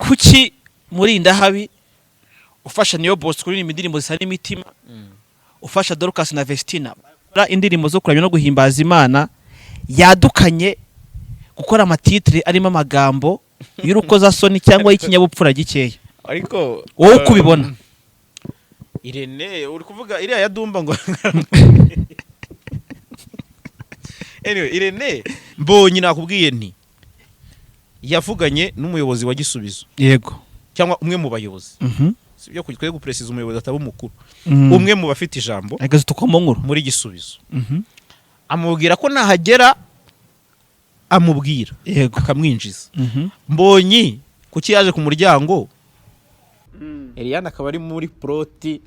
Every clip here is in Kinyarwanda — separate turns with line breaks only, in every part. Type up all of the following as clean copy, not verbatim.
kuki Mulindahabi ufasha niyo boss kuri indirimbo zisa n'imitima ufasha Dorcas na Vestina bara indirimbo zo kuramya no guhimbaza Imana yadukanye gukora amatitre arimo amagambo y'urukoza soni cyangwa y'ikinyabupfura gikeya
ariko
wowe kubibona
Irene uri kuvuga iriya ya Dumba ngo anyway Irene Mbonyi nakubwiye nti yavuganye n'umuyobozi wa Gisubizo
yego
cyangwa umwe mu bayobozi sibyo kujye gupresiza umuyobozi ataba umukuru umwe mu bafite ijambo
agaze tukoma nkuru
muri Gisubizo amubwira ko nahagera amubwira
yego
akamwinjiza Mbonyi kuki yaje ku muryango Elianne akaba ari muri proti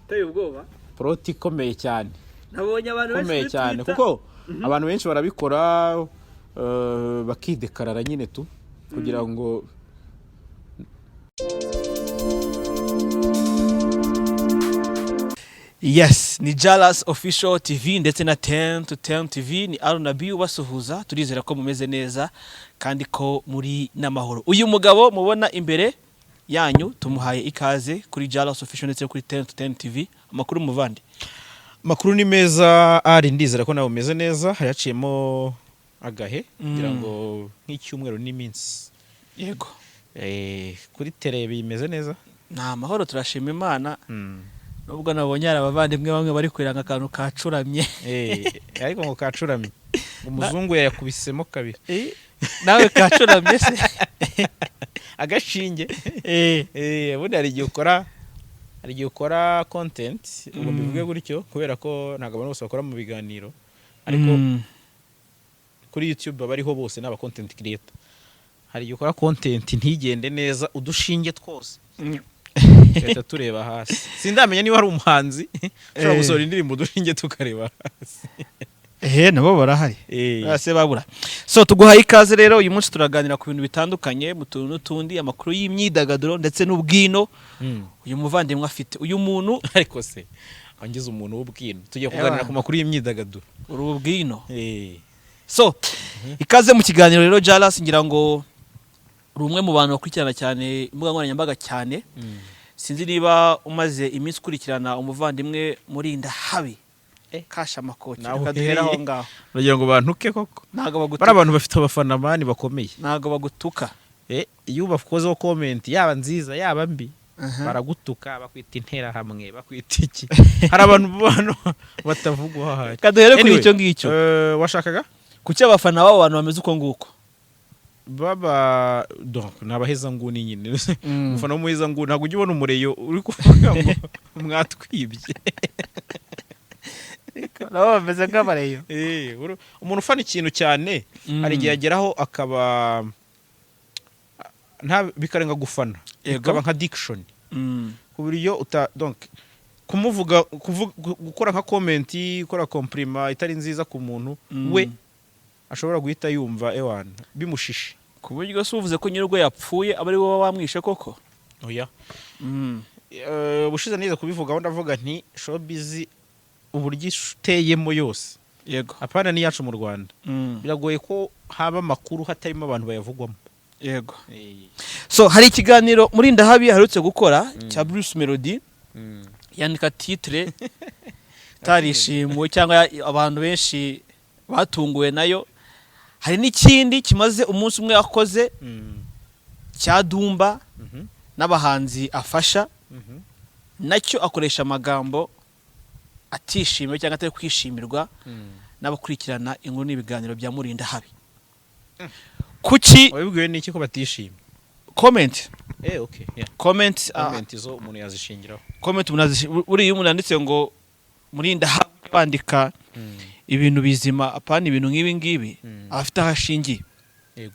tayo ubwoba
proti komeye cyane
nabonye abantu
komeye cyane kuko abantu benshi barabikora bakidekarara nyine tu kugira ngo
yes ni JALAS official TV ndetse na 10 to 10 TV ni Arunabi ubasuhuza turizera ko mumeze neza kandi ko muri namahoro uyu mugabo mubona imbere yanyu tumuhaye ikaze kuri JALAS official ndetse kuri 10 to 10 TV amakuru muvandi
makuru ni meza ari ndizera ko nawe umeze neza hayaciyemo agahe kugira ngo nk'icyumweru n'iminsi
yego
kuri tele bimeze neza
nta mahoro turashima Imana nubwo nabonye abavandimwe bamwe bari kwiranga akantu kacuramye
ariko ngo kacuramye umuzungu yakubisemo kabiri
nawe kacuramye se
agashinge ubundi hari igihe ukora content ubwo bivuge gutyo kubera ko ntabwo abantu bose bakora mu biganiro ariko kuri YouTube bariho bose n'aba content creator hari igihe ukora content ntigende neza udushinge twose leta tureba hasi sindamenya niba ari umuhanzi ushobora gusohora indirimbo udushinge tukareba hasi
nabo barahari base babura so tuguhaye ikaze rero uyu munsi turaganira ku bintu bitandukanye mu tuntu n'utundi amakuru y'imyidagaduro ndetse n'ubwino uyu muvandimwe afite uyu muntu
ariko se angize umuntu w'ubwino tugiye kuganira ku makuru y'imyidagaduro
urubwino so ikaze mu kiganiro rero JALAS ngira ngo uri umwe mu bantu bakurikirana cyane imbuga nkoranyambaga cyane sinzi niba umaze iminsi ukurikirana umuvandimwe Mulindahabi kasha makoti kaduhera aho ngaho
uragira ngo bantuke koko
nago bagutuka
bara abantu bafite abafana mani bakomeye
nago bagutuka
iyo bakozeho comment yaba nziza yaba mbi baragutuka bakwita intera hamwe bakwita iki hari abantu batavugwa hahaye
kaduhere kuri icyo ngicyo
washakaga
kuki abafana babo abantu bameze uko nguko
baba donc nabaheza nguni nyine umufana w'umuheza nguni ntabwo ujye ubona umureyo uri kuvuga ngo mwatwibye
nabo bameze nk'abareyo
umuntu ufana ikintu cyane hari igihe ageraho akaba bikarenga gufana bikaba nka diction ku buryo donc kumuvuga gukora nka comment gukora compliment itari nziza ku muntu we ashobora guhita yumva ewana bimushishe
ku buryo se uvuze ko nyir'urwo yapfuye aba ari wowe wamwishe koko
oya bushize neza kubivuga aho ndavuga nti showbiz uburyo iteyemo yose
yego
apana ni yacu mu Rwanda biragoye ko haba makuru hatarimo abantu bayavugwamo
yego so hari ikiganiro Mulindahabi harutse gukora cya Bruce Melody yandika titre tarishimwe cyangwa abantu benshi batunguwe nayo hari n'ikindi kimaze umunsi umwe yakoze cya Dumba n'abahanzi afasha nacyo akoresha amagambo atishimye cyangwa atari kwishimirwa n'abakurikirana inkuru n'ibiganiro bya Mulindahabi kuki
wabibwiwe n'iki ko batishimye
comment
okay yeah
comment
zo umuntu yazishingiraho
comment uri umuntu yanditse ngo Mulindahabi bandika ibintu bizima apana ibintu nk'ibi ngibi afite ahashingiye
yego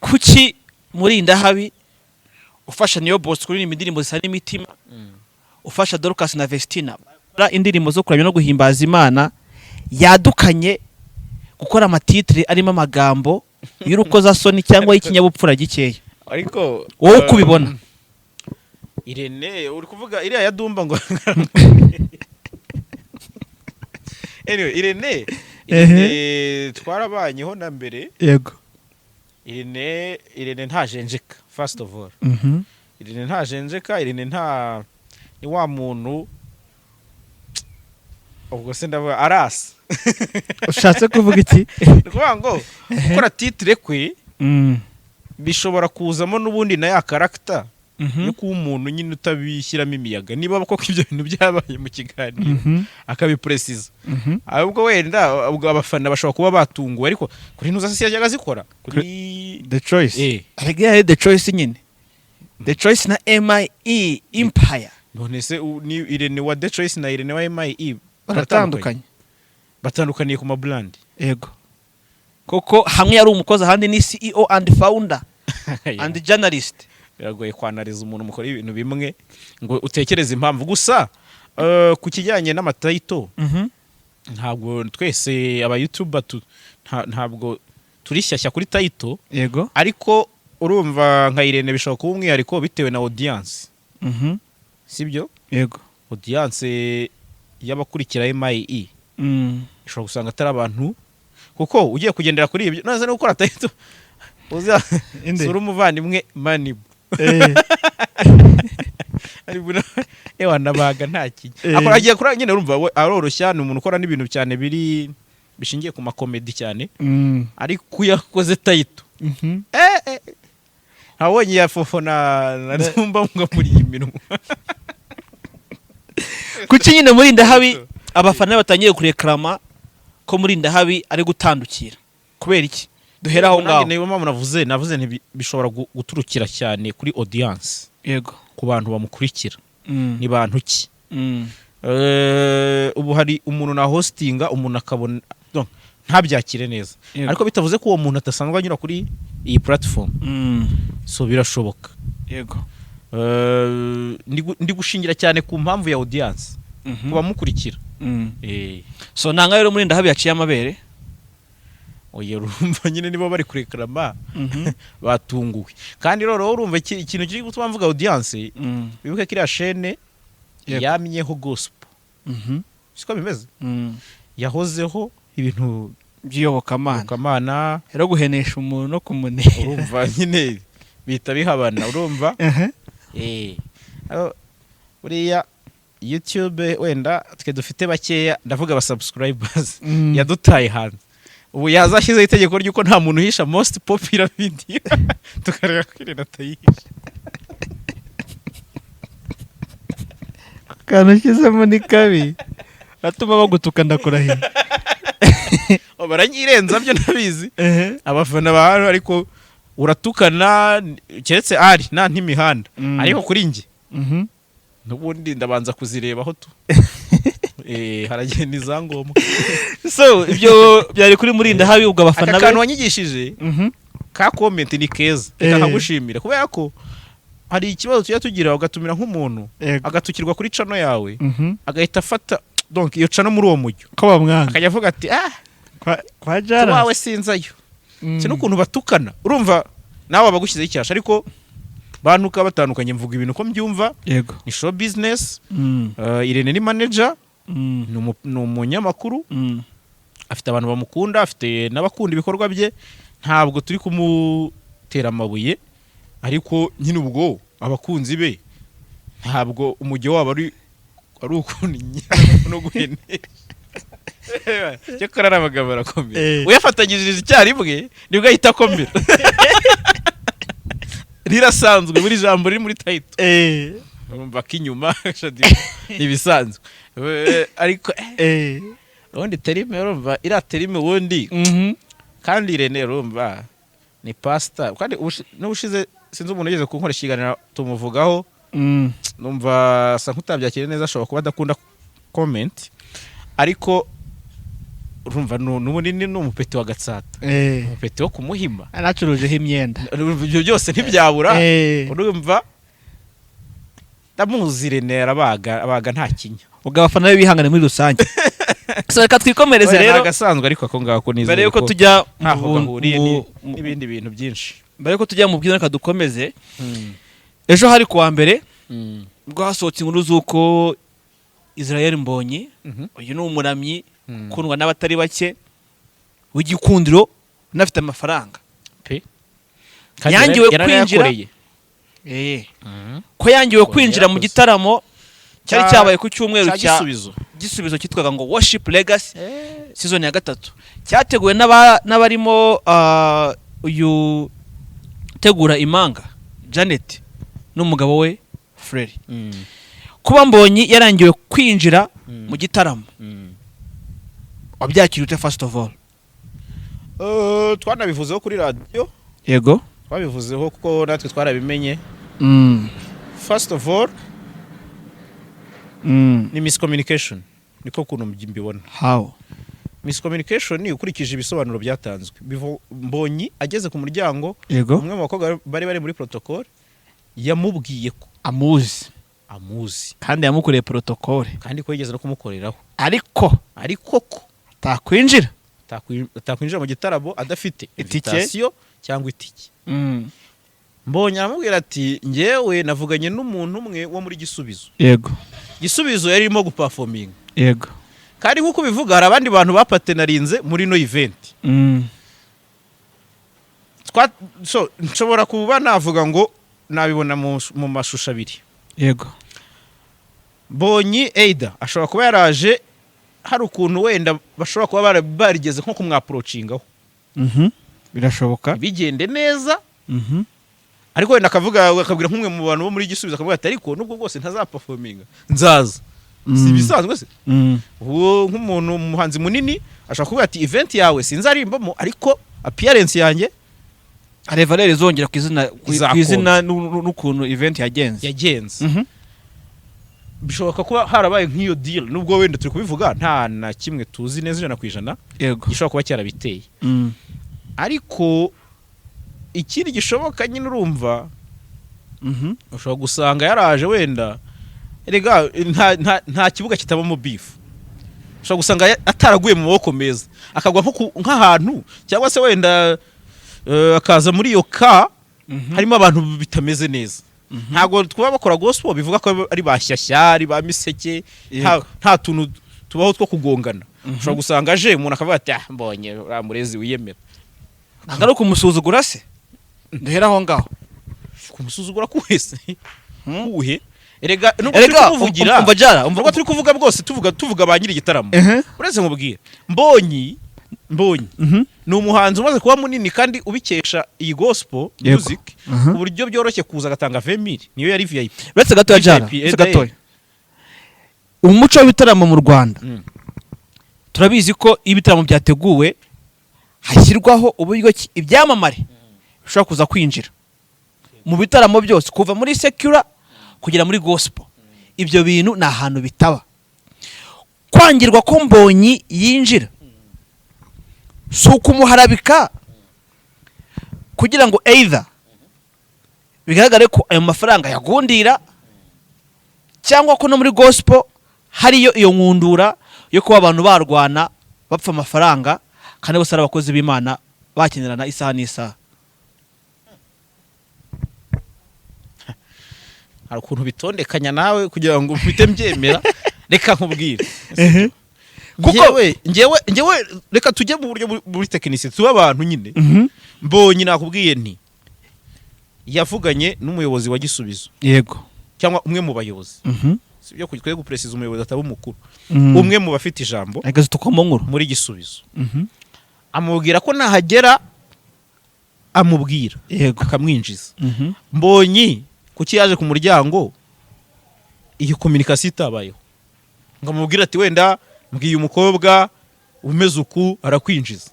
kuki Mulindahabi ufasha niyo boss kuri indirimbo zisa n'imitima ufasha Dorcas na Vestina bara indirimbo zo kuramya no guhimbaza Imana yadukanye gukora amatitre arimo amagambo y'urukoza soni cyangwa y'ikinyabupfura gikeya
ariko
wowe kubibona
Irene uri kuvuga iriya ya Dumba ngo anyway Irene twarabanyeho na mbere
yego
Irene ntajenjeka first of all
Mhm.
Irene nta jenjeka, Irene nta ni wa muntu ubwo se ndavuga arasa
Ushatse kuvuga iki?
kuvuga ngo gukora titre kwe
Mm.
bishobora kuzamo n'ubundi na ya character
Mhm.
yo kuba umuntu nyine utabishyiramo imiyaga niba koko ibyo bintu byabaye mu kiganiro
Mhm.
akabipresiza
Mhm.
ahubwo wenda ubwo abafana bashobora kuba batunguwe ariko kuri ntuza se yajyaga zikora kuri
The Choice.
eh
Arega The Choice nyine. The Choice na MIE Empire
none se ni Irene wa The Choice na Irene wa MIE
baratandukanye.
batandukaniye ku mabrand
Yego. Koko hamwe yari umukozi ahandi ni CEO and founder and journalist.
biragoye kwanariza umuntu mukora ibintu bimwe ngo utekereze impamvu gusa ku kijyanye n'amatayito
Mhm.
ntabwo twese aba YouTuber ntabwo turi shyashya kuri tayito
Yego.
ariko urumva nka Irene bishobora kuba umwihariko bitewe na audience
Mhm.
sibyo
Yego.
audience y'abakurikira MIE
Mm.
ishobora gusanga atari abantu kuko ugiye kugendera kuri ibyo naze no gukora tayito uza
Inde.
sura umuvandimwe Manibu
Eh.
ariko ewa nabaga nta kinyi
Eh.
akora agiye kuri nyine urumva we aroroshya ni umuntu ukora n'ibintu cyane bishingiye ku makomedi cyane
Mm.
ariko yakoze tayito
Mhm.
ntabonye ya fofo na zumba ngo muri iyi minwa
Kuki nyine Mulindahabi abafana batangiye kureklama ko Mulindahabi ari gutandukira kubera iki? Duhera aho ngaho.
niba mpamvu navuze bishobora guturukira cyane kuri audience
Yego.
ku bantu bamukurikira
Mm.
ni bantu ki
Mm.
ubu hari umuntu na hostinga umuntu akabona donc ntabyakire neza
Yego.
ariko bitavuze ko uwo muntu atasanzwe anyura kuri iyi platform
Mm.
so birashoboka
Yego.
ndi gushingira cyane ku mpamvu ya audience
Mhm.
ku bamukurikira
Mm. So nanga rero Mulindahabi yaciye amabere.
oya urumva nyine nibo bari kureklama
Mhm.
batunguwe kandi rero urumva ikintu kiri gutuma mvuga audience
Mm.
bibuke kiriya chaîne
Yego.
yamyeho gospel
Mhm.
siko bimeze
Mm.
yahozeho ibintu
By'iyobokamana.
kamana
Rero guhenesha umuntu no kumunera.
urumva nyine bita bihabana urumva buriya YouTube wenda twe dufite bakeya ndavuga aba subscribers
Mm.
yadutaye hanze ubu yazashyizeho itegeko ry'uko nta muntu uhisha most popular video tukareba ko Irene atayihisha
Kantu ushyizemo ni kabi. Atuma bagutuka ndakurahira.
baranyirenza byo nabizi
Ehe.
abafana ba hano ariko uratukana keretse ari nta ntimihanda
Mm.
ariko kuri njye
Mhm.
n'ubundi ndabanza kuzirebaho tu haragenda izangombwa
So ibyo byari kuri Mulindahabi ubwo abafana
aka
be.
kantu wanyigishije
Mhm.
ka comment ni keza reka nkagushimira kubera ko hari ikibazo tujya tugira ugatumira nk'umuntu
Yego.
agatukirwa kuri channel yawe
Mhm.
agahita afata donc iyo channel muri uwo mujyo
Ko bamwanga.
akajya avuga ati
Kwa JALAS.
wawe sinzayo
Mm.
si n'ukuntu batukana urumva nawe abagushyizeho icyasha ariko bantuka batandukanye mvuga ibintu ko mbyumva
Yego.
ni show business
Mm.
Irene ni manager
Mm.
ni umunyamakuru
Mm.
afite abantu bamukunda afite n'abakunda ibikorwa bye ntabwo turi kumutera amabuye ariko nyine ubwo abakunzi be ntabwo umujyo wabo ari ukuntu no guhenesha cyo karara abagabo barakomera uyafatanyije icyarimwe nibwo ahita akomera rirasanzwe buri jambo riri muri title urumva ko inyuma ibisanzwe ariko ubundi terime urumva iriya terime ubundi kandi Irene urumva ni pastor kandi n'ubushize sinzi umuntu ugeze kunkoresha ikiganiro tumuvugaho numva asa nk'utabyakiriye neza ashobora kuba adakunda comment ariko urumva n'ubundi ni umupeti wa Gatsata umupeti wo kumuhima
anacurujeho imyenda
ibyo byose ntibyabura urumva ndamuzi Irene abaga nta kinya
ubwo abafana be bihangane muri rusange so reka twikomereze rero
agasanzwe ariko ako ngako nizeye
mbere yuko tujya
ntaho gahuriye n'ibindi bintu byinshi
mbere yuko tujya mu bwiza reka dukomeze ejo hari kuwa mbere ubwo hasohotse inkuru z'uko Israel Mbonyi uyu ni umuramyi ukundwa n'abatari bake w'igikundiro unafite amafaranga yangiwe kwinjira ko yangiwe kwinjira mu gitaramo cyari cyabaye ku cyumweru cya gisubizo kitwaga ngo Worship Legacy season ya 3 cyateguwe n'abarimo uyu tegura Imanga Janet n'umugabo we Frere. Kuba Mbonyi yarangiwe kwinjira mu gitaramo wabyakirute first of all?
Twanabivuzeho kuri radio.
Yego,
twabivuzeho kuko natwe twarabimenye. First of all, ni miscommunication. Niko kuntu mbibona.
How?
Miscommunication ni ukurikije ibisobanuro byatanzwe. Mbonyi ageze ku muryango, umwe mu bakobwa bari muri protocol yamubwiye ko amuzi
kandi yamukoreye protocol
kandi ko yigeze no kumukoreraho,
ariko ko atakwinjira mu gitaramo adafite invitation cyangwa itike. Mbonyi aramubwira ati ngewe navuganye n'umuntu umwe wo muri Gisubizo. Yego,
Gisubizo yarimo guperforming.
Yego,
kandi nkuko bivuga hari abandi bantu bapatenarinze muri no event. So nshobora kuba navuga ngo nabibona mu mashusho abiri.
Yego,
Mbonyi Eida ashobora kuba yaraje hari ukuntu wenda bashobora kuba barigeze nko kumwaproachingaho.
Birashoboka
bigende neza. Ariko wenda akabwira nk'umwe mu bantu bo muri Gisubizo akavuga ati ariko nubwo bwose ntazaperforminga nzaza. Si bisanzwe se? Uwo nk'umuntu umuhanzi munini ashaka kuvuga ati event yawe sinzarimbamo ariko appearance yanjye
Arevalere zongera kwizina n'ukuntu event yagenze. Bishoboka kuba harabaye nk'iyo deal nubwo wenda turi kubivuga nta na kimwe tuzi neza 100%. Yego,
gishobora kuba cyarabiteye. Ariko ikindi gishoboka nyine urumva ushobora gusanga yaraje wenda erega nta kibuga kitabamo beef. Ushobora gusanga ataraguye mu maboko meza akagwa nk'ahantu cyangwa se wenda akaza muri iyo harimo abantu bitameze neza. Ntago twaba bakora gospel bivuga ko ari bashyashya ari ba miseke nta tuntu tubaho two kugongana. Ushobora gusanga aje umuntu akavuga ati Mbonye uramurezi wiyemera
angaro kumusuzugura se ndahera aho ngaho
kumusuzugura kuwese uhe erega kuvugira umva turi kuvuga bwose tuvuga ba nyiri gitaramo. Uretse nkubwira Mbonyi ni umuhanzi umaze kuba munini kandi ubikesha iyi gospel music ku buryo byoroshye kuza agatanga 20,000 niyo yari VIP.
Uretse gato Jara, umuco w'ibitaramo mu Rwanda turabizi ko ibitaramo byateguwe hashyirwaho uburyo ibyamamare bishobora kuza kwinjira mu bitaramo byose kuva muri secular kugera muri gospel. Ibyo bintu ni ahantu bitaba. Kwangirwa ko Mbonyi yinjira so kumuharabika kugira ngo either bigaragare ko ayo mafaranga yagundira cyangwa ko no muri gospel hariyo iyo nkundura yo kuba abantu barwana bapfa amafaranga kandi bose ari abakozi b'Imana bakenerana isaha n'isaha.
Hari ukuntu bitondekanya nawe kugira ngo ufite mbyemera. Reka nkubwire kuko ngewe reka tujye mu buryo muri technicity tuba abantu nyine. Mbonyi nakubwiye nti yavuganye n'umuyobozi wa Gisubizo.
Yego,
cyangwa umwe mu bayobozi. Sibyo kujye gupresiza umuyobozi ataba umukuru. Umwe mu bafite ijambo
agaze tukomongura
muri Gisubizo. Amubwira ko nahagera amubwira akamwinjiza. Mbonyi kuki yaje ku muryango iyo communication itabayeho ngamubwira ati wenda mbwiye umukobwa umeze uku arakwinjiza.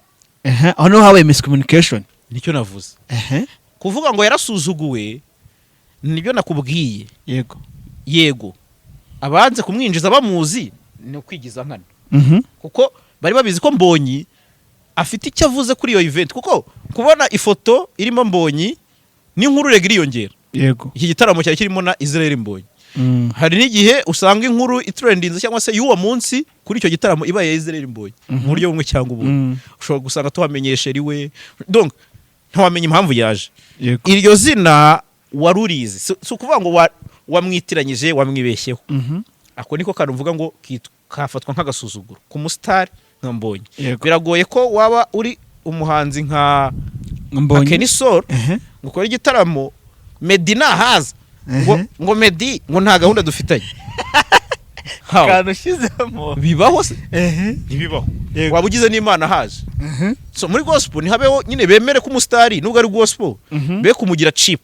Aho no habaye miscommunication.
Nicyo navuze. Kuvuga ngo yarasuzuguwe nibyo nakubwiye. Yego abanze kumwinjiza bamuzi ni kwigiza nkana. Kuko bari babizi ko Mbonyi afite icyo avuze kuri iyo event kuko kubona ifoto irimo Mbonyi n'inkuru regiriyongera.
Yego,
iki gitaramo cyari kirimo na Israel Mbonyi. Hari n'igihe usanga inkuru itrendinze cyangwa se y'uwo munsi kuri icyo gitaramo ibaye ya Israel Mbonyi mu buryo bumwe cyangwa ubundi. Ushobora gusanga tuhamenyesha riwe donc ntawamenye impamvu yaje. Iryo zina warurize si ukuvuga ngo wamwitiranyije wamwibeshyeho. Ako niko kantu mvuga ngo kafatwa nk'agasuzuguro ku mustar nka Mbonyi. Biragoye ko waba uri umuhanzi nka Mbonyi Kenisol gukora igitaramo Meddy nahaza ngo Meddy ngo nta gahunda dufitanye
kantu shizemo
bibaho se ntibibaho waba ugize n'Imana haje so muri gospel ntihabeho nyine bemere ko umusitari nubwo ari gospel be kumugira cheap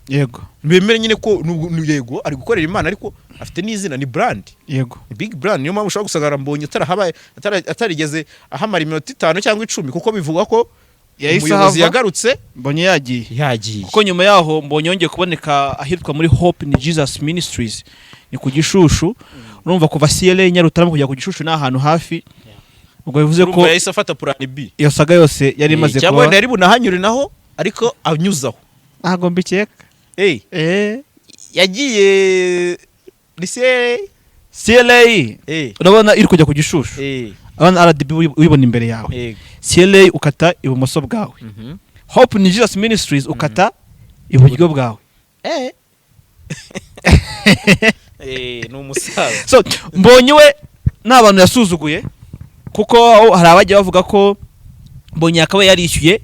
yego
bemere nyine ko yego ari gukorera Imana ariko afite n'izina ni brand
yego
big brand niyo mpamvu ushobora gusagara Mbonyi atarigeze ahamara iminota 5 cyangwa 10 kuko bivuga ko umuyobozi yagarutse
Mbonyi yagiye kuko nyuma yaho Mbonyi yongeye kuboneka ahitwa muri Hope ni Jesus Ministries ni ku Gishushu urumva kuva CLA Nyarutarama kujya ku Gishushu n'ahantu hafi ubwo bivuze ko
yahise afata plan B
iyo saga yose yari imaze kuba
cyangwa yari bunahanyure naho ariko anyuzaho
ntago mbikeka
yagiye ni
CLA urabona iri kujya ku Gishushu abana RDB ubibona imbere yawe CLA ukata ibumoso bwawe Hope ni Jesus Ministries ukata iburyo bwawe
ni umusaza
so Mbonyi we n'abantu yasuzuguye kuko hari abajya bavuga ko Mbonyi akaba yarishyuye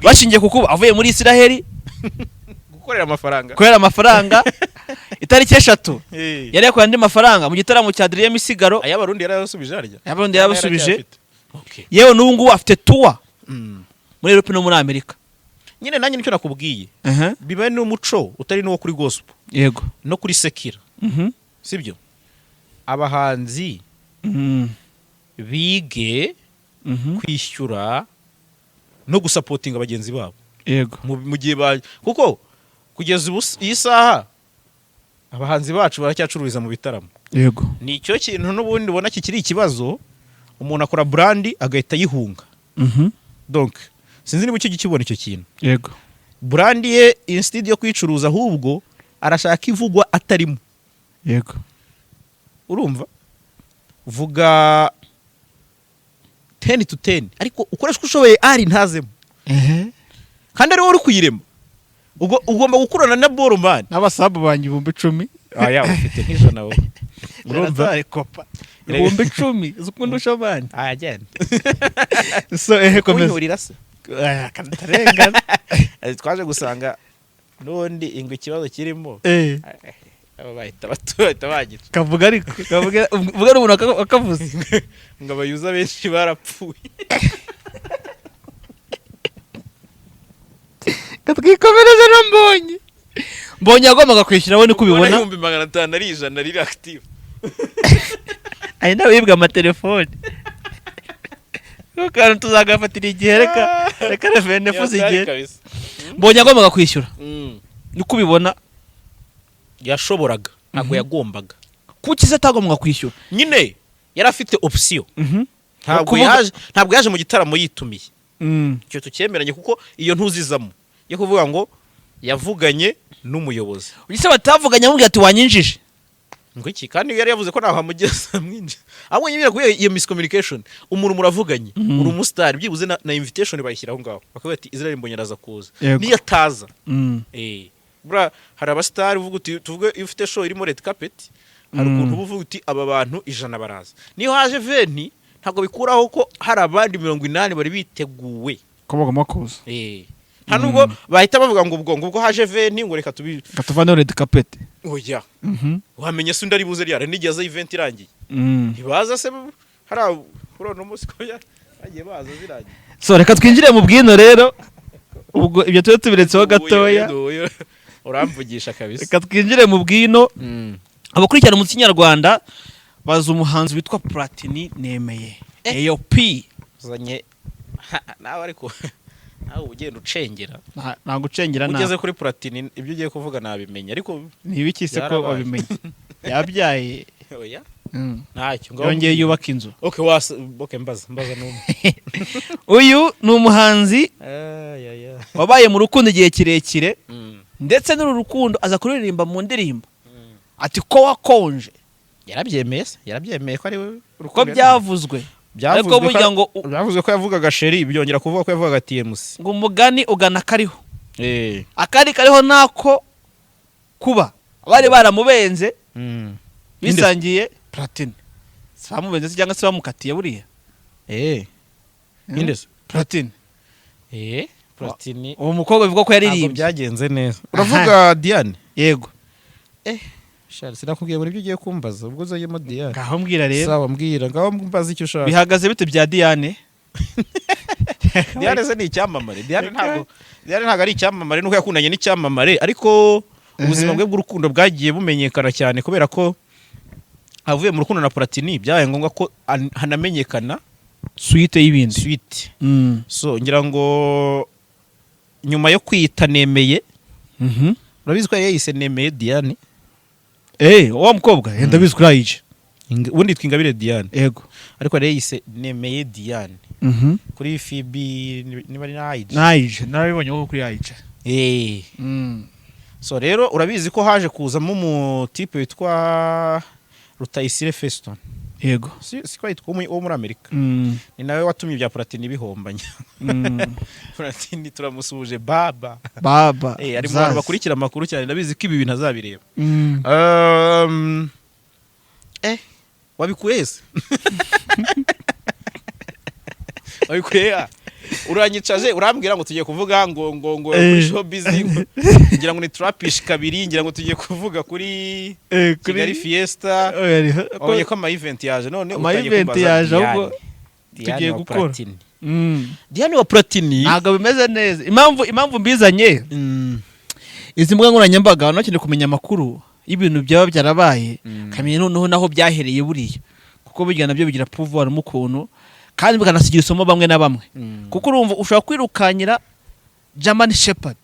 bashingiye kuko avuye muri Israel gukorera amafaranga itariki 3 yari yakoye andi mafaranga mu gitaramo cya Adrien Misigaro
ayabarundi yarasubije harya
yabarundi yarabasubije yewe n'ubungu afite tour muri Europe no muri Amerika
nyine nanjye nicyo nakubwiye bibaye n'umuco utari n'uwo kuri gospel
yego
no kuri sekira sibyo abahanzi bige kwishyura no gusapotinga abagenzi babo
yego
mu gihe kuko kugeza iyi saha abahanzi bacu baracyacururiza mu bitaramo
yego
ni icyo kintu n'ubundi ubona kikiri ikibazo umuntu akora brand agahita yihunga donc sinzi niba icyo gikibona icyo kintu
yego
brand ye instead yo kwicuruza ahubwo arashaka ivugwa atarimo
yego
urumva vuga 10 to 10 ariko ukoresha ushoboye ari ntazemo kandi ari wowe uri kuyirema ugomba gukurana na Boromani
n'abasabu banyu 10,000
aya ufite nk'ijana wowe
urumva arikopa 10,000 zukunda ushabani
agenda
so komeza
urira se
kantarengana
twaje gusanga n'undi ingo ikibazo kirimo aba bahita bagira
kavuga ariko kavuga umuntu akavuze
ngo abayuza benshi barapfuye
katwikomereza na Mbonyi agombaga kwishyura we niko ubibona
500 ari ijana riri active
ari nawe yibwa amatelefone kandi tuzagafatira igihe reka revene fuzi igihe Mbonyi agombaga kwishyura niko ubibona
yashoboraga ntabwo yagombaga
kuki se atagombaga kwishyura
nyine yari afite option ntabwo yaje mu gitaramo yitumiye icyo tucyemeranye kuko iyo ntuzizamo yo kuvuga ngo yavuganye n'umuyobozi
ugise batavuganye amubwira ati wanyinjije
ngo iki kandi yari yavuze ko naho hamugeza mwinjije abonye bira kuye iyo miscommunication umuntu muravuganye uri umustar byibuze na invitation bayishyiraho ngaho bakavuga ati Israel Mbonyi araza kuza niyo ataza bra hari abastar uvuga uti tuvuge iyo ufite show irimo red carpet hari ukuntu uvuga uti aba bantu 100 baraza niyo haje 20 ntabwo bikuraho ko hari abandi 80 bari biteguwe
ko bagomba kuza
nta nubwo bahita bavuga ngo ubwo haje 20 ngo reka
katuvana red carpet
oya wamenye se ndari buze ryara nigeze event irangiye ntibaza se hari urono musi ko yagiye baza zirangiye
so reka twinjire mu bwino rero ubwo ibyo tuye tubiretseho gatoya
uramvugisha kabisa
reka twinjire mu bwino abakurikirana mu Kinyarwanda baza umuhanzi witwa Platini Nemeye AOP
zanye nawe ariko nawe ugenda ucengera
nta gucengera na
ugeze kuri Platini ibyo ugiye kuvuga nabimenya ariko
nibikise ko babimenye yabyaye
oya ntacyo
ngo yongeye yubaka inzu
okay mbaza numwe
uyu ni umuhanzi wabaye mu rukundo igihe kirekire ndetse n'uru rukundo aza kuririmba mu ndirimbo ati ko wakonje
yarabyemeye ko ari
uko byavuzwe ariko burya ngo
byavuzwe ko yavugaga sheri byongera kuvuga ko yavugaga TMC
ngo umugani ugana kariho akari kariho nako kuba bari baramubenze bisangiye Platini samubenze cyangwa se bamukatiye buriya
indese
Platini
Platini
uwo mukobwa bivuga ko
ntabwo
yaririmbye
byagenze neza. Uravuga Diane?
yego
Shari sinakubwiye muri ibyo ugiye kumbaza ubwo uzayemo Diane.
ngaho mbwira rero
Sawa mbwira ngaho mbaza icyo ushaka.
bihagaze bite bya Diane
Diane se ni icyamamare. Diane ntabwo ari icyamamare nuko yakundanye n'icyamamare ariko ubuzima bwe bw'urukundo bwagiye bumenyekana cyane kubera ko avuye mu rukundo na Platini byabaye ngombwa ko hanamenyekana
suite y'ibindi
suite. So ngira ngo nyuma yo kwita Nemeye urabizi ko yayise Nemeye Diane.
wa mukobwa yenda bizi kuri ayije
Ubundi twingabire Diane.
yego
Ariko yayise Nemeye Diane. Kuri FB niba ari ayije.
ayije narabibonye ko kuri ayije
So rero urabizi ko haje kuzamo umutipe witwa Rutayisire Feston.
yego
Siko yitwa wo muri Amerika. Ni nawe watumye bya Platini bihombanya. Platini turamusuje baba. Ari mu bantu bakurikira amakuru cyane ndabizi ko ibi bintu azabireba. Wabikuye wabikuye uranyicaje urambwira ngo tugiye kuvuga ngo kuri showbiz ngira ngo ni trapish kabiri ngira ngo tugiye kuvuga kuri Kigali Fiesta oye ko ama event yaje none
ahubwo tugiye gukora
Diane wa Platini
ntabwo bimeze neza impamvu mbizanye izi mbuga nkoranyambaga abantu bakeneye kumenya amakuru y'ibintu byaba byarabaye kamenya noneho naho byahereye buriya kuko bijya nabyo bigira pouvoir mu kuntu kandi bikanasigira isomo bamwe na bamwe kuko urumva ushobora kwirukanyira German Shepherd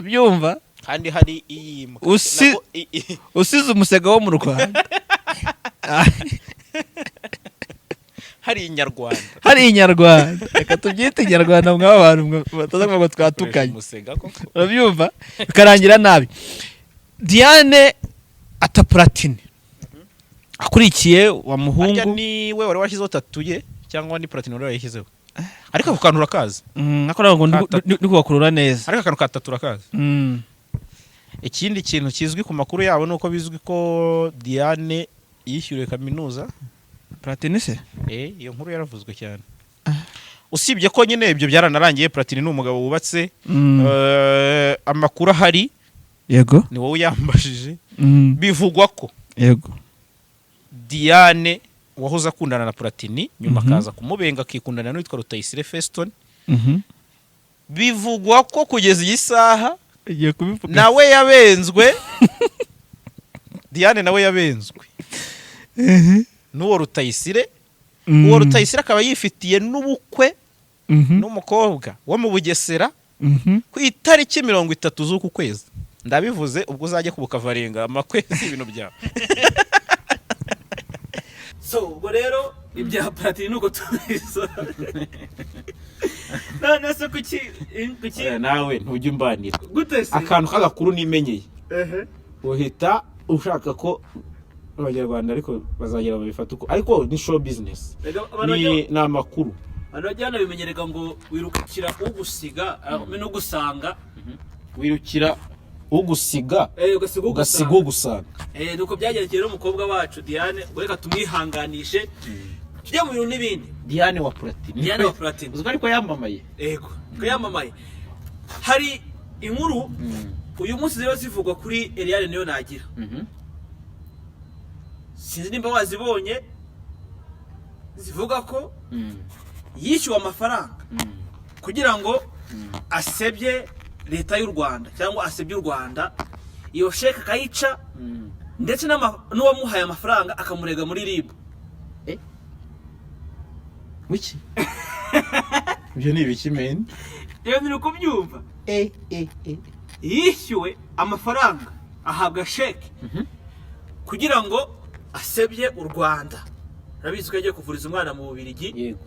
byumva
kandi hari iyi
usize umusega wo mu Rwanda
hari inyarwanda
reka tubyite inyarwanda mw'aba bantu batazavuga ngo twatukanye urabyumva bikarangira nabi Diane ata Platini akurikiye wa muhungu
ni we wari washyizeho tatuye cyangwa ni Platini wari yashyizeho ariko ako kantu urakazi
nakora ngo ndi kubakurura neza
ariko akantu ka tatu urakazi ikindi kintu kizwi ku makuru yabo nuko bizwi ko Diane yishyuriye kaminuza
Platini se
iyo nkuru yaravuzwe cyane usibye ko nyine ibyo byaranarangiye Platini ni umugabo wubatse amakuru ahari
yego
ni wowe yambajije bivugwa ko
yego
Diane wahoze akundana na Platini nyuma akaza kumubenga akikundana n'uwitwa Rutayisire Feston bivugwa ko kugeza iyi saha nawe yabenzwe Diane nawe yabenzwe n'uwo Rutayisire uwo Rutayisire akaba yifitiye n'ubukwe n'umukobwa wo mu Bugesera ku itariki 30 z'uku kwezi ndabivuze ubwo uzajya kubukavarenga amakwezi ibintu byawe
so ubwo rero ibya Platini nuko tubizo none se kuki
nawe ntujye umbanira
gute se
akantu k'agakuru nimenyeye uhita ushaka ko abanyarwanda ariko bazagera babifata uko ariko ni show business ni amakuru
anajyana bimenyereka ngo wirukira ugusiga no gusanga
wirukira ugusiga ugasiga ugusanga
nuko byagerekeye n'umukobwa wacu Diane reka tumwihanganishe tujye mu bintu n'ibindi
Diane wa Platini uziko ariko yamamaye
yego ko yamamaye hari inkuru uyu munsi rero zivugwa kuri Elianne niyo nagira sinzi nimba wazibonye zivuga ko yishyuwe amafaranga kugira ngo asebye leta y'u Rwanda cyangwa asebye u Rwanda iyo sheke kayica ndetse n'uwamuhaye amafaranga akamurega muri RIB
wiki ibyo ni ibikimene
iyo ni kubyumva yishyuwe amafaranga ahabwa sheke kugira ngo asebye u Rwanda urabizi ko yagiye kuvuriza umwana mu Bubiligi
yego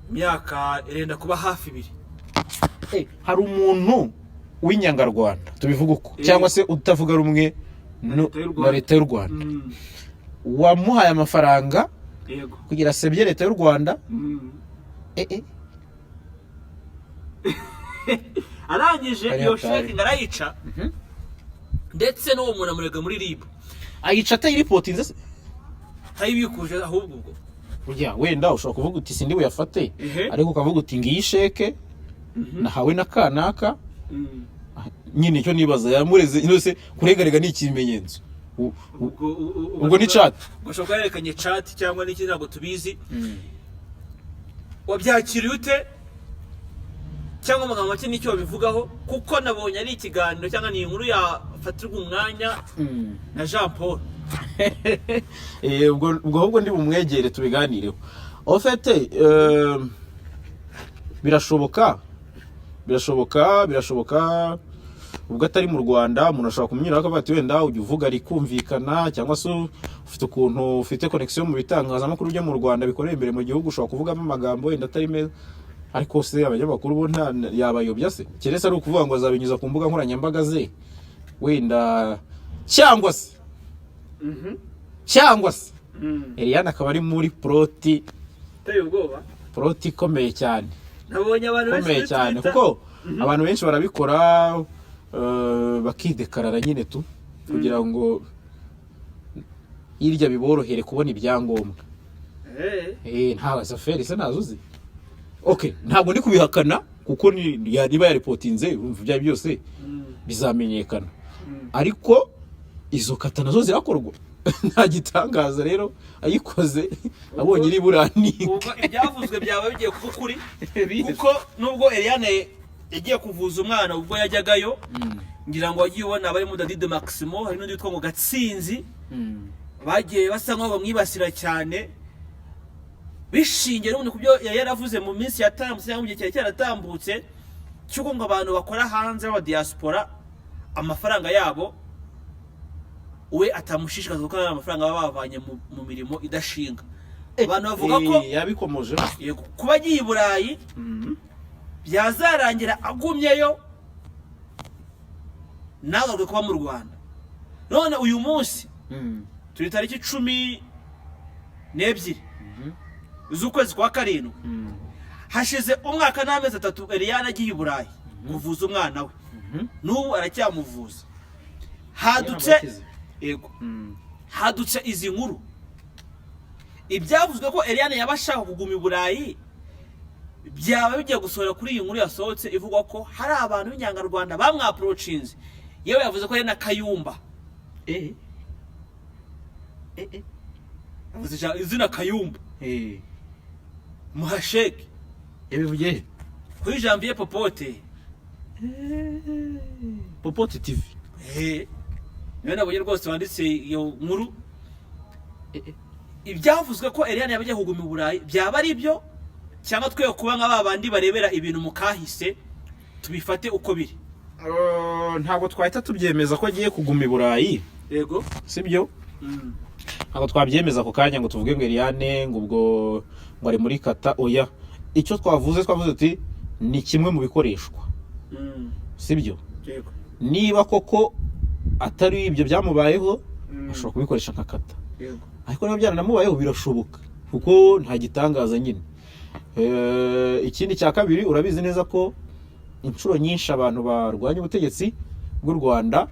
imyaka irenda kuba hafi 2
hari umuntu w'inyangarwanda tubivuga uko cyangwa se utavuga rumwe na leta y'u Rwanda wamuhaye amafaranga
yego
kugira asebye leta y'u Rwanda
arangije iyo sheke ngarayica ndetse n'uwo muntu amurega muri RIB
ayica atayiripotinze se
tayibikuje ahubwo ubwo
ujya wenda ushobora kuvuga uti sindi buyafate ariko ukavuga uti ngiyi sheke
nahawe na kanaka nyine icyo nibaza yamureze inose kuregarega ni ikimenyetso ubwo ni chat
gashobora yerekanye chat cyangwa n'iki ntabwo tubizi wabyakiriye ute cyangwa amagambo make nicyo bivugaho kuko nabonye ari ikiganiro cyangwa ni inkuru yafatirwa umwanya na Jean Paul
ubwo ahubwo ndi bumwegere tubiganireho ofete birashoboka ubwo atari mu Rwanda umuntu ashobora kumnyura akavuga ati wenda ujye uvuga ari kumvikana cyangwa se ufite ukuntu ufite connection mu bitangazamakuru byo mu Rwanda bikorera imbere mu gihugu ushobora kuvugamo amagambo wenda atari meza ariko se abanyamakuru bo nta yabayobya se keretse ari ukuvuga ngo azabinyuza ku mbuga nkoranyambaga ze wenda cyangwa se Elianne akaba ari muri proti
tayo ubwoba
proti ikomeye cyane
nabonye abantu
ikomeye cyane kuko abantu benshi barabikora bakidekarara nyine tu kugira ngo irya biborohere kubona ibyangombwa nta safari se nazuzi okay ntabwo ndi kubihakana kuko niba ya reportinze urumva bya byose bizamenyekana ariko izo kata nazo zirakorwa nta gitangaza rero ayikoze abonye iri burani
ubwo ibyavuzwe byaba bigiye kuba ukuri kuko nubwo Elianne yagiye kuvuza umwana ubwo yajyagayo ngira ngo wagiye ubona abari mu Dadide Maximo hari n'undi witwa ngo Gatsinzi bagiye basa nkaho bamwibasira cyane bishingiye n'ubundi kubyo yaravuze mu minsi yatambutse cyangwa mu gihe cyaratambutse cyuko ngo abantu bakora hanze aba diaspora amafaranga yabo we atamushishikaza kuko amafaranga baba bavanye mu mirimo idashinga abantu bavuga ko
yabikomoje
kuba agiye i Burayi byazarangira agumyeyo nagaruke kuba mu Rwanda none uyu munsi turi tariki 12 z'ukwezi kwa karindwi hashize umwaka n'amezi 3 Elianne agiye i Burayi kuvuza umwana we n'ubu aracyamuvuza hadutse izi nkuru ibyavuzwe ko Elianne yabashaka kuguma i Burayi byaba bigiye gusohora kuri iyi nkuru yasohotse ivuga ko hari abantu b'inyangarwanda bamwaprochinze yewe yavuze ko ari na Kayumba izina Kayumba Muhasheke
yabivugiye
kuri Janvier Popote
TV
niyo nabonye rwose wanditse iyo nkuru ibyavuzwe ko Elianne yabagiye kuguma i Burayi byaba ari byo cyangwa twe kuba nk'ababandi barebera ibintu mu kahise tubifate uko biri
ntabwo twahita tubyemeza ko agiye kuguma i Burayi
yego
sibyo ntabwo twabyemeza ku kanya ngo tuvuge ngo Elianne ngo ubwo ngo ari muri kata oya icyo twavuze uti ni kimwe mu bikoreshwa sibyo
yego
niba koko atari ibyo byamubayeho ashobora kubikoresha nka kata
yego
ariko niba byaranamubayeho birashoboka kuko nta gitangaza nyine ikindi cya kabiri urabizi neza ko inshuro nyinshi abantu barwanya ubutegetsi bw'u Rwanda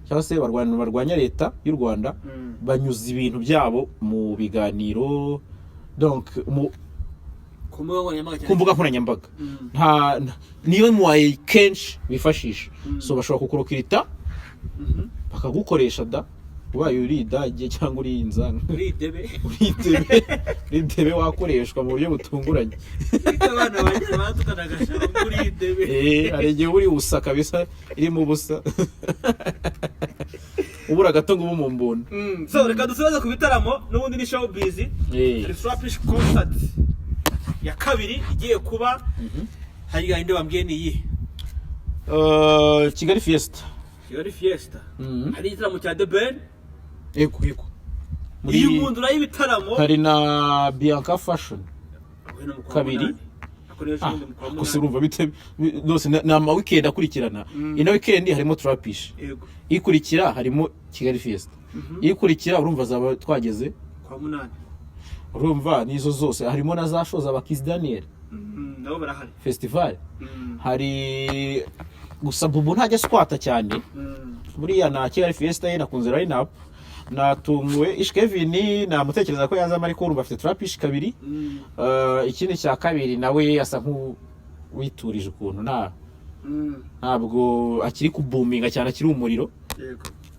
cyangwa se barwanya leta y'u Rwanda banyuza ibintu byabo mu biganiro donc ku mbuga nkoranyambaga niyo muwaye kenshi bifashisha so bashobora kukurokirita bakagukoresha da ubaye uri idage cyangwa uri inzanga
uri
idebe wakoreshwa mu buryo butunguranye
abana bagiye batukanagasha uri idebe
hari igihe uri ubusa kabisa iri mu busa ubura gato ngo mu mbona
so reka dusoze ku bitaramo n'ubundi ni showbiz Refrapish concert ya kabiri igiye kuba hari gahinde bambwiye ni iyi
Kigali Fiesta
hari igitaramo cya The Ben
eko
muri iyi mundura y'ibitaramo
hari na Bianca Fashion kabiri gusa urumva bite dose na ama weekend akurikirana ino weekend harimo Trapish ikurikira harimo Kigali Fiesta ikurikira urumva zaba twageze
kwa munani
urumva nizo zose harimo na za shows abakizi Daniel
nabo barahari
festival hari gusa bubu ntajya squata cyane buriya na Kigali Fiesta ye nakunze line up natumwe Ishkevini na mutekereza ko yazama ariko urumva afite Trapish kabiri ikindi cya kabiri nawe asa witurije ukuntu ntabwo akiri kubuminga cyane, akiri umuriro.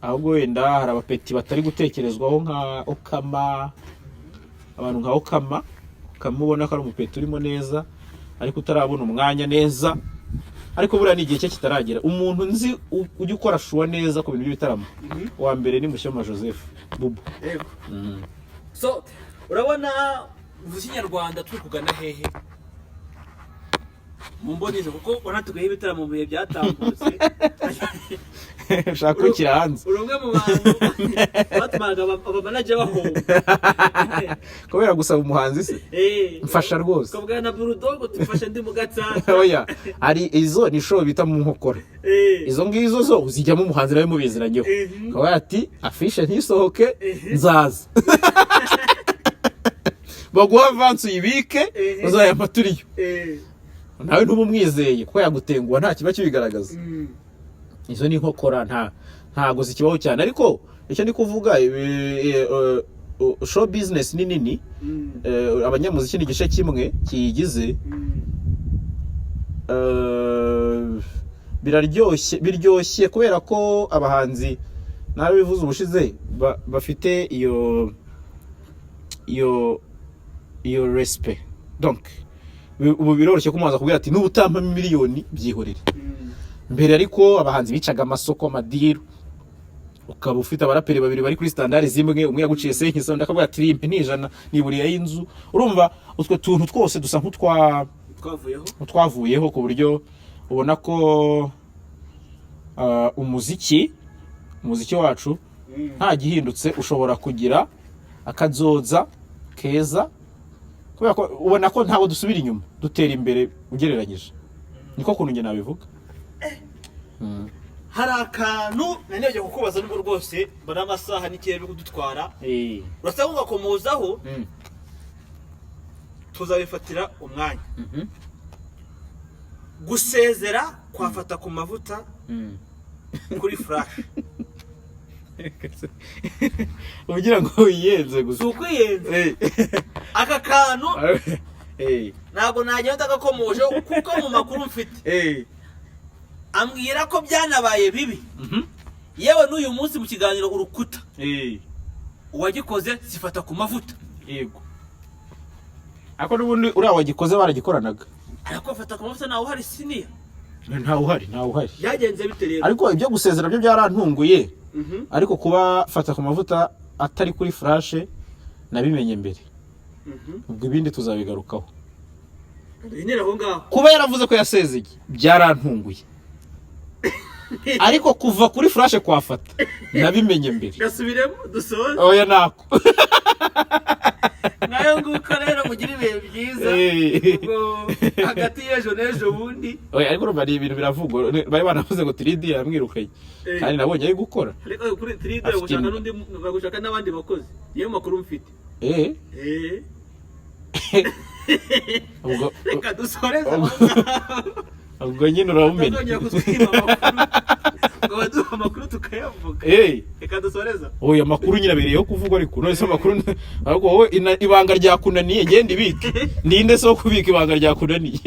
Ahubwo wenda hari abapeti batari gutekerezwaho nka Okama, abantu nka Okama ubona ko ari umupeti urimo neza ariko utarabona umwanya neza, ariko buriya ni igihe cye kitaragera. Umuntu nzi ujya ukora shuwa neza ku bintu by'ibitaramo wa mbere ni Mushyoma Joseph Bubu.
So urabona uvuze Inyarwanda turi kugana hehe mu mboneze, kuko wanatugaye ibitaramo mu bihe byatambutse
ushaka kukira hanze.
Urumwe mu bantu batumaga abamanager bahomba
kubera gusaba umuhanzi se. Mfasha rwose
kabwa na Burudogo tufasha ndi mu Gatsata.
Oya, hari izo ni show bita mu nkokora. Izo ngizo zo uzijyamo umuhanzi nawe mubiziranyeho. Kawa ati afishe ntisohoke nzaza. Baguha avance uyibike uzayamaturiyo. Nawe ntubumwizeye kuko yagutenguha nta kiba kibigaragaza. Izo ni nkokora ntago zikibaho cyane, ariko icyo ndi kuvuga show business ni nini. Abanyamuziki ni igice kimwe kiyigize. Biryoshye kubera ko abahanzi nawe bivuze ubushize bafite iyo respect. Donc ubu biroroshye kumuhanza kubwira ati n'ubutampa miliyoni byihorere. Mbere ariko abahanzi bicaga amasoko amadiru, ukaba ufite abaraperi babiri bari kuri standard zimwe, umwe yaguciye senkisa undi akavuga ati rimpe nijana niburiye y'inzu. Urumva utwo tuntu twose dusa nk'utwavuyeho ku buryo ubona ko umuziki wacu nta gihindutse. Ushobora kugira akazoza keza kubera ko ubona ko ntawe dusubira inyuma, dutera imbere ugereranyije. Niko kuntu nge nabivuga.
Hari akantu nanebye kukubaza n'ubwo rwose mbona amasaha n'ikirere kudutwara. Urasaba ugakomozaho tuzabifatira umwanya. Gusezera kwa Fatakumavuta kuri Flash.
Ugira ngo wiyenze gusa.
Ukwiyenze. Aka kantu ntabwo najya ndagakomoje kuko mu makuru mfite ambwira ko byanabaye bibi. Yewe n'uyu munsi mu kiganiro urukuta uwagikoze sifata ku mavuta.
Yego, ako n'ubundi uriya wagikoze baragikoranaga.
Ariko Fata ku mavuta nawe hari siniya.
Ntawe uhari.
Byagenze bite rero?
Ariko ibyo gusezera byo byarantunguye. Ariko kuba Fata ku mavuta atari kuri Flash nabimenye mbere. Ubwo ibindi tuzabigarukaho. Kuba yaravuze ko yasezeye byarantunguye. Ariko kuva kuri Flash kwa Fata nabimenye mbere.
Gasubiremo dusoze.
Oya nako.
Nayo nguko rero mugira ibihe byiza. Ubwo hagati y'ejo n'ejo bundi.
Oya ariko bari ibintu biravugwa. Bari banavuze ngo 3D yamwirukaye. Kandi nabonye ari gukora.
Ariko kuri 3D gushaka n'undi bagushaka n'abandi bakozi. Yewe makuru mfite. Reka dusoreze
ubwo nyine urabumenye.
Baduha amakuru tukayavuga. Reka dusoreza.
Oya amakuru nyine abereyeho kuvugwa ariko none se amakuru ahubwo wowe ibanga ryakunaniye ngende ibike. Ninde so kubika ibanga ryakunaniye.